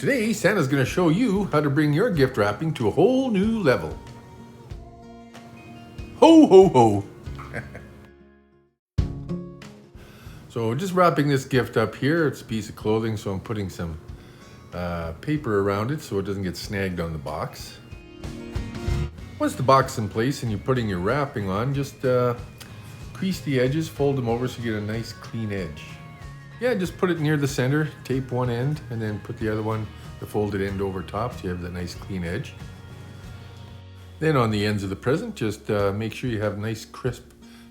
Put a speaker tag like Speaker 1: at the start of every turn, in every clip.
Speaker 1: Today, Santa's going to show you how to bring your gift wrapping to a whole new level. Ho, ho, ho! So just wrapping this gift up here. It's a piece of clothing, so I'm putting some paper around it so it doesn't get snagged on the box. Once the box is in place and you're putting your wrapping on, just crease the edges, fold them over so you get a nice clean edge. Yeah, just put it near the center, tape one end, and then put the other one, the folded end, over top so you have that nice clean edge. Then on the ends of the present, just make sure you have nice crisp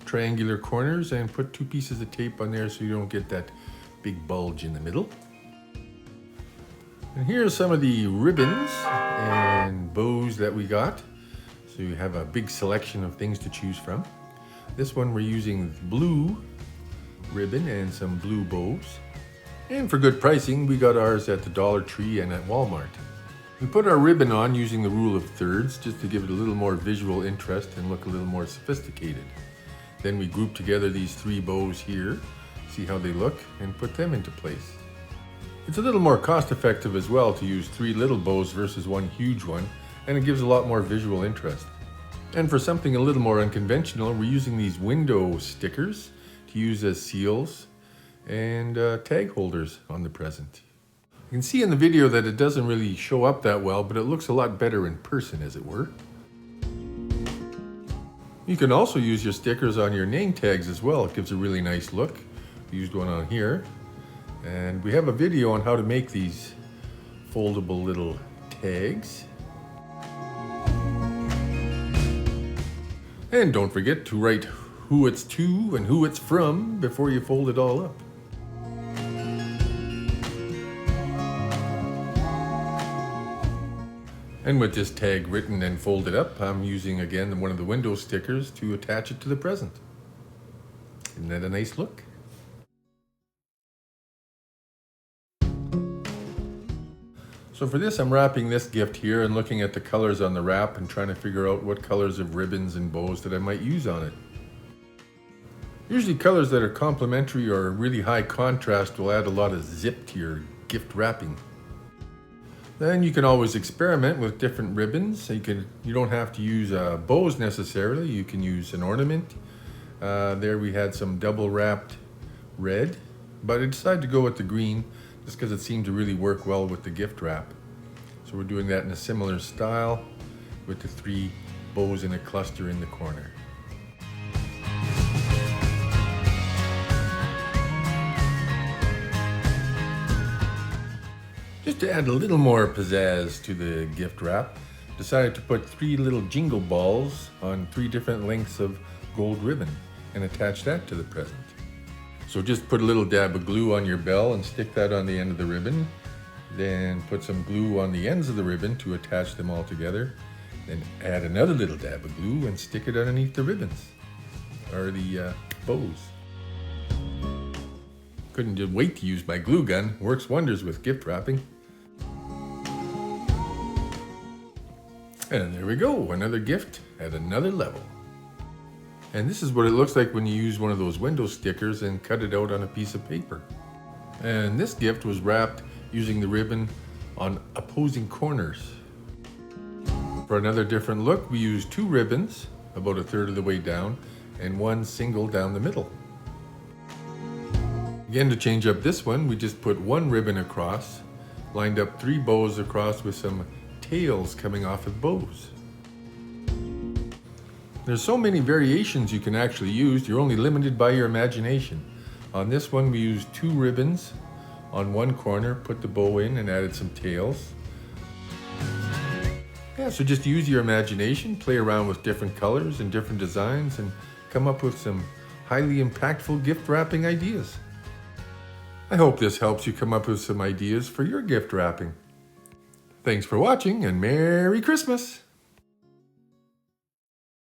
Speaker 1: triangular corners and put 2 pieces of tape on there so you don't get that big bulge in the middle. And here are some of the ribbons and bows that we got. So you have a big selection of things to choose from. This one we're using blue ribbon and some blue bows. And for good pricing, we got ours at the Dollar Tree and at Walmart. We put our ribbon on using the rule of thirds just to give it a little more visual interest and look a little more sophisticated. Then we group together these 3 bows here, see how they look, and put them into place. It's a little more cost effective as well to use 3 little bows versus 1 huge one, and it gives a lot more visual interest. And for something a little more unconventional, we're using these window stickers to use as seals and tag holders on the present. You can see in the video that it doesn't really show up that well, but it looks a lot better in person, as it were. You can also use your stickers on your name tags as well. It gives a really nice look. We used one on here. And we have a video on how to make these foldable little tags. And don't forget to write who it's to and who it's from before you fold it all up. And with this tag written and folded up, I'm using again one of the window stickers to attach it to the present. Isn't that a nice look? So for this, I'm wrapping this gift here and looking at the colors on the wrap and trying to figure out what colors of ribbons and bows that I might use on it. Usually colors that are complementary or really high contrast will add a lot of zip to your gift wrapping. Then you can always experiment with different ribbons. You don't have to use bows necessarily. You can use an ornament. There we had some double wrapped red, but I decided to go with the green just because it seemed to really work well with the gift wrap. So we're doing that in a similar style with the 3 bows in a cluster in the corner. Just to add a little more pizzazz to the gift wrap, decided to put 3 little jingle balls on 3 different lengths of gold ribbon and attach that to the present. So just put a little dab of glue on your bell and stick that on the end of the ribbon. Then put some glue on the ends of the ribbon to attach them all together. Then add another little dab of glue and stick it underneath the ribbons, or the bows. Couldn't just wait to use my glue gun. Works wonders with gift wrapping. And there we go, another gift at another level. And this is what it looks like when you use one of those window stickers and cut it out on a piece of paper. And this gift was wrapped using the ribbon on opposing corners. For another different look, we used 2 ribbons, about 1/3 of the way down, and 1 single down the middle. Again, to change up this one, we just put 1 ribbon across, lined up 3 bows across with some tails coming off of bows. There's so many variations you can actually use, you're only limited by your imagination. On this one, we used 2 ribbons on 1 corner, put the bow in and added some tails. Yeah, so just use your imagination, play around with different colors and different designs, and come up with some highly impactful gift wrapping ideas. I hope this helps you come up with some ideas for your gift wrapping. Thanks for watching, and Merry Christmas!